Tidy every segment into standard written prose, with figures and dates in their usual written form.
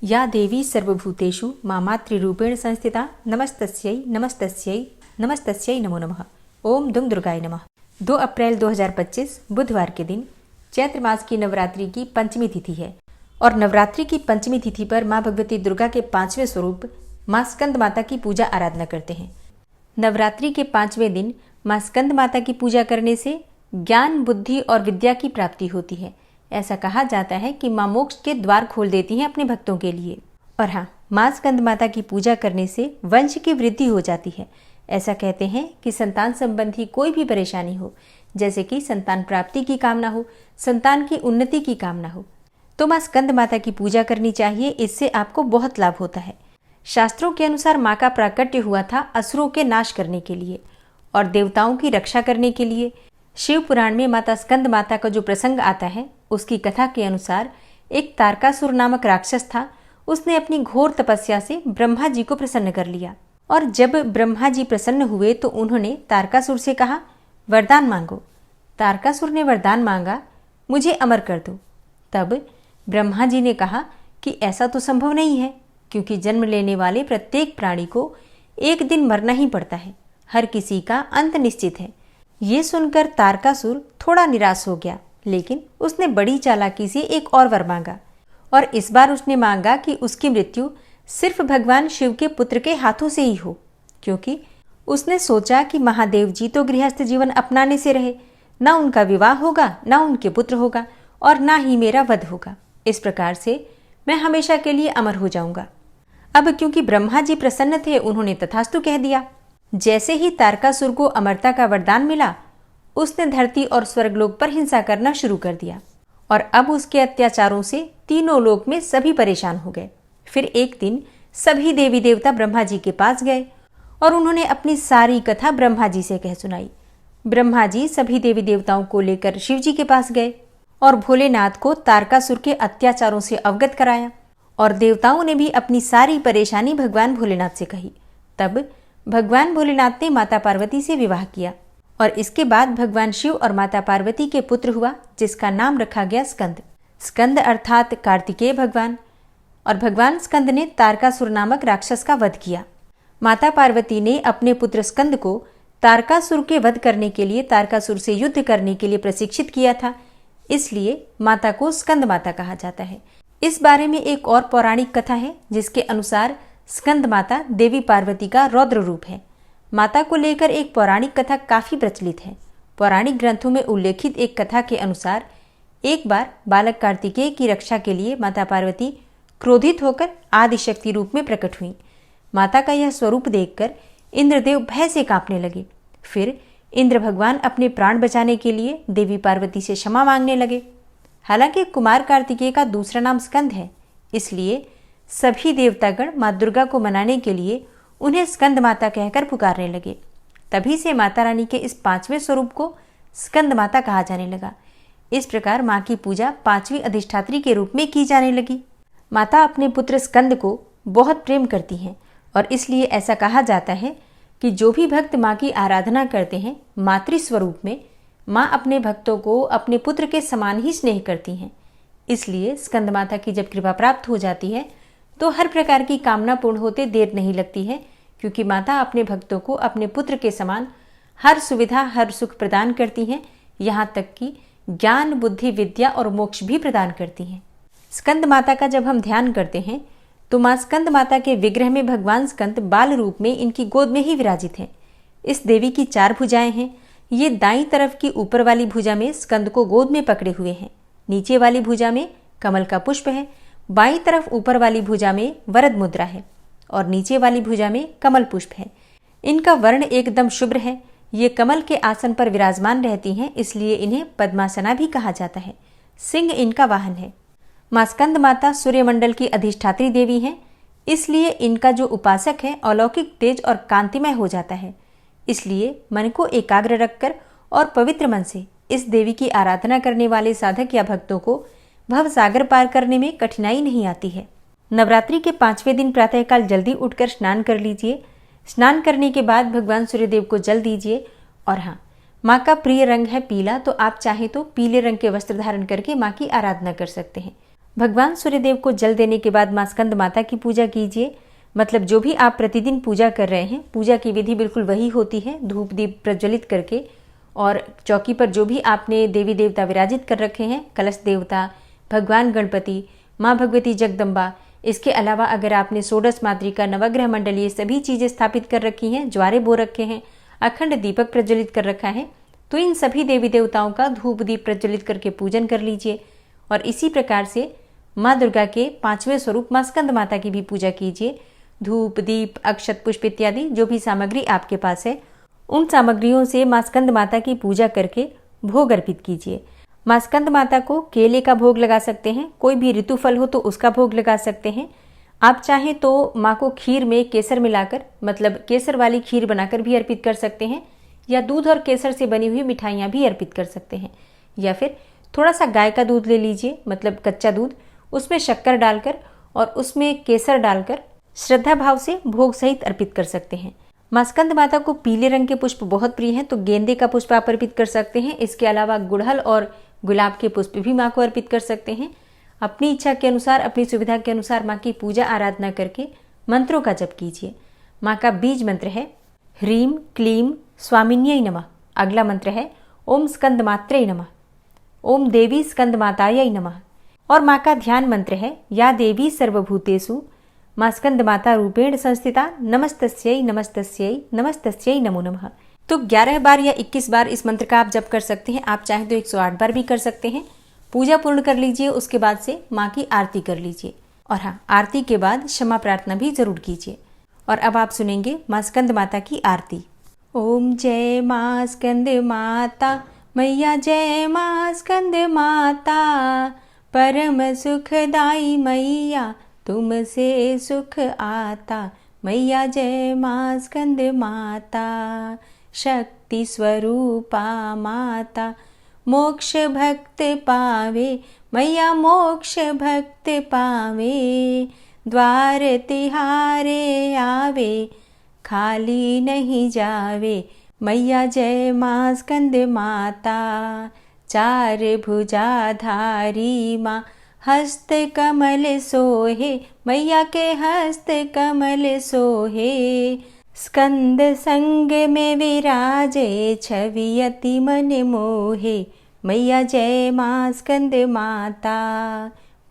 या देवी सर्वभूतेषु मामातृरूपेण संस्थिता नमस्तस्यै नमस्तस्यै नमस्तस्यै नमो नमः। ओम दुम दुर्गाय नमः। 2 अप्रैल 2025 बुधवार के दिन चैत्र मास की नवरात्रि की पंचमी तिथि है और नवरात्रि की पंचमी तिथि पर माँ भगवती दुर्गा के 5वें स्वरूप माँ स्कंद माता की पूजा आराधना करते हैं। नवरात्रि के 5वें दिन माँ स्कंद माता की पूजा करने से ज्ञान, बुद्धि और विद्या की प्राप्ति होती है। ऐसा कहा जाता है कि माँ मोक्ष के द्वार खोल देती हैं अपने भक्तों के लिए। और हाँ, माँ स्कंद माता की पूजा करने से वंश की वृद्धि हो जाती है। ऐसा कहते हैं कि संतान संबंधी कोई भी परेशानी हो, जैसे कि संतान प्राप्ति की कामना हो, संतान की उन्नति की कामना हो, तो माँ स्कंद माता की पूजा करनी चाहिए। इससे आपको बहुत लाभ होता है। शास्त्रों के अनुसार माँ का प्राकट्य हुआ था असुरों के नाश करने के लिए और देवताओं की रक्षा करने के लिए। शिव पुराण में माता स्कंद माता का जो प्रसंग आता है, उसकी कथा के अनुसार एक तारकासुर नामक राक्षस था। उसने अपनी घोर तपस्या से ब्रह्मा जी को प्रसन्न कर लिया और जब ब्रह्मा जी प्रसन्न हुए तो उन्होंने तारकासुर से कहा, वरदान मांगो। तारकासुर ने वरदान मांगा, मुझे अमर कर दो। तब ब्रह्मा जी ने कहा कि ऐसा तो संभव नहीं है, क्योंकि जन्म लेने वाले प्रत्येक प्राणी को एक दिन मरना ही पड़ता है। हर किसी का अंत निश्चित है। ये सुनकर तारकासुर थोड़ा निराश हो गया, लेकिन उसने बड़ी चालाकी से एक और वर मांगा और इस बार उसने मांगा कि उसकी मृत्यु सिर्फ भगवान शिव के पुत्र के हाथों से ही हो, क्योंकि उसने सोचा कि महादेव जी तो गृहस्थ जीवन अपनाने से रहे, ना उनका विवाह होगा, ना उनके पुत्र होगा और ना ही मेरा वध होगा। इस प्रकार से मैं हमेशा के लिए अमर हो जाऊंगा। अब क्योंकि ब्रह्मा जी प्रसन्न थे, उन्होंने तथास्तु कह दिया। जैसे ही तारकासुर को अमरता का वरदान मिला, उसने धरती और स्वर्गलोक पर हिंसा करना शुरू कर दिया और अब उसके अत्याचारों से तीनों लोक में सभी परेशान हो गए। फिर एक दिन सभी देवी देवता ब्रह्मा जी के पास गए और उन्होंने अपनी सारी कथा ब्रह्मा जी से कह सुनाई। ब्रह्मा जी सभी देवी देवताओं को लेकर शिव जी के पास गए और भोलेनाथ को तारकासुर के अत्याचारों से अवगत कराया और देवताओं ने भी अपनी सारी परेशानी भगवान भोलेनाथ से कही। तब भगवान भोलेनाथ ने माता पार्वती से विवाह किया और इसके बाद भगवान शिव और माता पार्वती के पुत्र हुआ, जिसका नाम रखा गया स्कंद। स्कंद अर्थात कार्तिकेय भगवान। और भगवान स्कंद ने तारकासुर नामक राक्षस का वध किया। माता पार्वती ने अपने पुत्र स्कंद को तारकासुर के वध करने के लिए, तारकासुर से युद्ध करने के लिए प्रशिक्षित किया था। इसलिए माता को स्कंद माता कहा जाता है। इस बारे में एक और पौराणिक कथा है, जिसके अनुसार स्कंद माता देवी पार्वती का रौद्र रूप है। माता को लेकर एक पौराणिक कथा काफी प्रचलित है। पौराणिक ग्रंथों में उल्लेखित एक कथा के अनुसार एक बार बालक कार्तिकेय की रक्षा के लिए माता पार्वती क्रोधित होकर आदिशक्ति रूप में प्रकट हुई। माता का यह स्वरूप देखकर इंद्रदेव भय से कांपने लगे। फिर इंद्र भगवान अपने प्राण बचाने के लिए देवी पार्वती से क्षमा मांगने लगे। हालांकि कुमार कार्तिकेय का दूसरा नाम स्कंद है, इसलिए सभी देवतागण माँ दुर्गा को मनाने के लिए उन्हें स्कंद माता कहकर पुकारने लगे। तभी से माता रानी के इस 5वें स्वरूप को स्कंद माता कहा जाने लगा। इस प्रकार माँ की पूजा 5वीं अधिष्ठात्री के रूप में की जाने लगी। माता अपने पुत्र स्कंद को बहुत प्रेम करती हैं और इसलिए ऐसा कहा जाता है कि जो भी भक्त माँ की आराधना करते हैं, मातृ स्वरूप में माँ अपने भक्तों को अपने पुत्र के समान ही स्नेह करती हैं। इसलिए स्कंद माता की जब कृपा प्राप्त हो जाती है तो हर प्रकार की कामना पूर्ण होते देर नहीं लगती है, क्योंकि माता अपने भक्तों को अपने पुत्र के समान हर सुविधा, हर सुख प्रदान करती हैं, यहाँ तक कि ज्ञान, बुद्धि, विद्या और मोक्ष भी प्रदान करती हैं। स्कंद माता का जब हम ध्यान करते हैं तो माँ स्कंद माता के विग्रह में भगवान स्कंद बाल रूप में इनकी गोद में ही विराजित हैं। इस देवी की 4 भुजाएं हैं। ये दाईं तरफ की ऊपर वाली भुजा में स्कंद को गोद में पकड़े हुए हैं। नीचे वाली भुजा में कमल का पुष्प है। बाईं तरफ ऊपर वाली भुजा में वरद मुद्रा है और नीचे वाली भुजा में कमल पुष्प है। इनका वर्ण एकदम शुभ्र है। ये कमल के आसन पर विराजमान रहती हैं, इसलिए इन्हें पद्मासना भी कहा जाता है। सिंह इनका वाहन है। माँ स्कंद माता सूर्यमंडल की अधिष्ठात्री देवी हैं, इसलिए इनका जो उपासक है अलौकिक तेज और कांतिमय हो जाता है। इसलिए मन को एकाग्र रखकर और पवित्र मन से इस देवी की आराधना करने वाले साधक या भक्तों को भव सागर पार करने में कठिनाई नहीं आती है। नवरात्रि के 5वें दिन प्रातःकाल जल्दी उठकर स्नान कर लीजिए। स्नान करने के बाद भगवान सूर्यदेव को जल दीजिए। और हाँ, माँ का प्रिय रंग है पीला, तो आप चाहे तो पीले रंग के वस्त्र धारण करके माँ की आराधना कर सकते हैं। भगवान सूर्यदेव को जल देने के बाद मां स्कंद माता की पूजा कीजिए। मतलब जो भी आप प्रतिदिन पूजा कर रहे हैं, पूजा की विधि बिल्कुल वही होती है, धूप दीप प्रज्वलित करके। और चौकी पर जो भी आपने देवी देवता विराजित कर रखे हैं, कलश देवता, भगवान गणपति, माँ भगवती जगदम्बा, इसके अलावा अगर आपने षोडश मातृका, नवग्रह मंडल, ये सभी चीज़ें स्थापित कर रखी हैं, ज्वारे बो रखे हैं, अखंड दीपक प्रज्वलित कर रखा है, तो इन सभी देवी देवताओं का धूप दीप प्रज्वलित करके पूजन कर लीजिए। और इसी प्रकार से माँ दुर्गा के 5वें स्वरूप माँ स्कंद माता की भी पूजा कीजिए। धूप दीप अक्षत पुष्प इत्यादि जो भी सामग्री आपके पास है, उन सामग्रियों से माँ स्कंद माता की पूजा करके भोग अर्पित कीजिए। माँ स्कंद माता को केले का भोग लगा सकते हैं, कोई भी ऋतु फल हो तो उसका भोग लगा सकते हैं। आप चाहें तो माँ को खीर में केसर मिलाकर, मतलब केसर वाली खीर बनाकर भी अर्पित कर सकते हैं, या दूध और केसर से बनी हुई मिठाइयाँ भी अर्पित कर सकते हैं। या फिर थोड़ा सा गाय का दूध ले लीजिए, मतलब कच्चा दूध, उसमें शक्कर डालकर और उसमें केसर डालकर श्रद्धा भाव से भोग सहित अर्पित कर सकते हैं। माँ स्कंद माता को पीले रंग के पुष्प बहुत प्रिय हैं, तो गेंदे का पुष्प आप अर्पित कर सकते हैं। इसके अलावा गुड़हल और गुलाब के पुष्प भी माँ को अर्पित कर सकते हैं। अपनी इच्छा के अनुसार, अपनी सुविधा के अनुसार माँ की पूजा आराधना करके मंत्रों का जप कीजिए। माँ का बीज मंत्र है ह्रीम क्लीम स्वामिन्यै नमः। अगला मंत्र है ओम स्कंद मात्रे नमः, ओम देवी स्कंद मातायै नमः। और माँ का ध्यान मंत्र है या देवी सर्वभूतेषु माँ स्कंद माता रूपेण संस्थिता नमस्तस्यै नमस्तस्यै नमस्तस्यै नमो नमः। तो 11 बार या 21 बार इस मंत्र का आप जप कर सकते हैं। आप चाहें तो 108 बार भी कर सकते हैं। पूजा पूर्ण कर लीजिए, उसके बाद से माँ की आरती कर लीजिए। और हाँ, आरती के बाद क्षमा प्रार्थना भी जरूर कीजिए। और अब आप सुनेंगे माँ स्कंद माता की आरती। ओम जय माँ स्कंद माता मैया, जय माँ स्कंद माता, परम सुखदाई मैया तुमसे सुख आता। मैया जय माँ स्कंद माता, शक्ति स्वरूपा माता, मोक्ष भक्त पावे मैया, मोक्ष भक्त पावे। द्वार तिहारे आवे, खाली नहीं जावे। मैया जय माँ स्कंद माता, चार भुजाधारी माँ, हस्त कमल सोहे मैया के हस्त कमल सोहे। स्कंद संग में विराजे, छवि अति मन मोहे। मैया जय माँ स्कंद माता,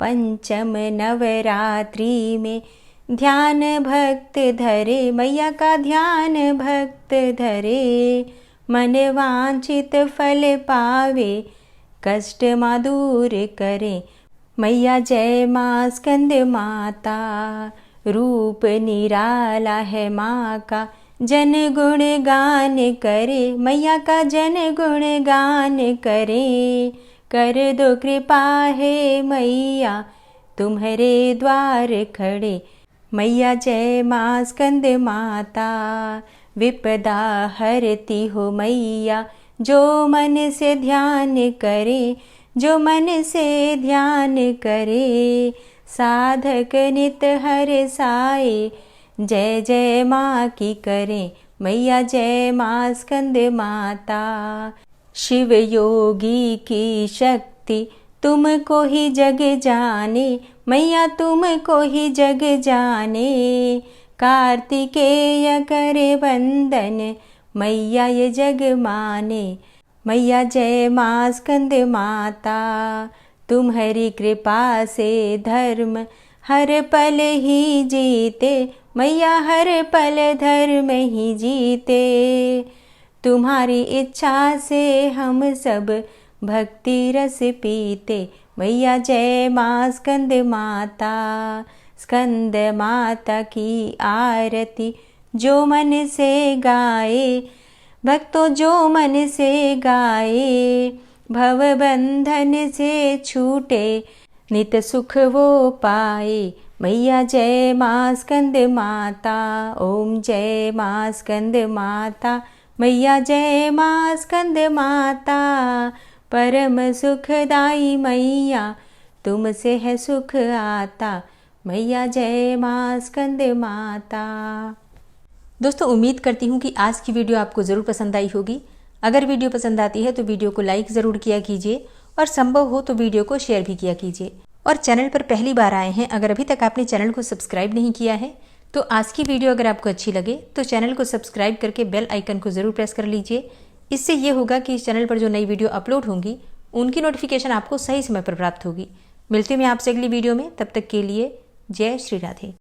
पंचम नवरात्रि में ध्यान भक्त धरे। मैया का ध्यान भक्त धरे, मन वांछित फल पावे, कष्ट माँ दूर करे। मैया जय माँ स्कंद माता, रूप निराला है माँ का, जन गुण गान करे। मैया का जन गुण गान करे। कर दो कृपा है मैया, तुम्हारे द्वार खड़े। मैया जय माँ स्कंद माता, विपदा हरती हो मैया, जो मन से ध्यान करे, जो मन से ध्यान करे। साधक नित हर साए, जय जय माँ की करें। मैया जय माँ स्कंद माता, शिव योगी की शक्ति तुमको ही जग जाने। मैया तुमको ही जग जाने। कार्तिकेय करे वंदन, मैया ये जग माने। मैया जय माँ स्कंद माता, तुम्हारी कृपा से धर्म हर पल ही जीते। मैया हर पल धर्म ही जीते। तुम्हारी इच्छा से हम सब भक्ति रस पीते। मैया जय माँ स्कंद माता, स्कंद माता की आरती जो मन से गाए। भक्तों जो मन से गाए, भव बंधन से छूटे, नित सुख वो पाए। मैया जय माँ स्कंद माता, ओम जय माँ स्कंद माता। मैया जय माँ स्कंद माता, परम सुखदाई मैया, तुमसे है सुख आता। मैया जय माँ स्कंद माता। दोस्तों, उम्मीद करती हूँ कि आज की वीडियो आपको ज़रूर पसंद आई होगी। अगर वीडियो पसंद आती है तो वीडियो को लाइक ज़रूर किया कीजिए और संभव हो तो वीडियो को शेयर भी किया कीजिए। और चैनल पर पहली बार आए हैं, अगर अभी तक आपने चैनल को सब्सक्राइब नहीं किया है तो आज की वीडियो अगर आपको अच्छी लगे तो चैनल को सब्सक्राइब करके बेल आइकन को ज़रूर प्रेस कर लीजिए। इससे ये होगा कि इस चैनल पर जो नई वीडियो अपलोड होंगी उनकी नोटिफिकेशन आपको सही समय पर प्राप्त होगी। मिलती हूँ मैं आपसे अगली वीडियो में, तब तक के लिए जय श्री राधे।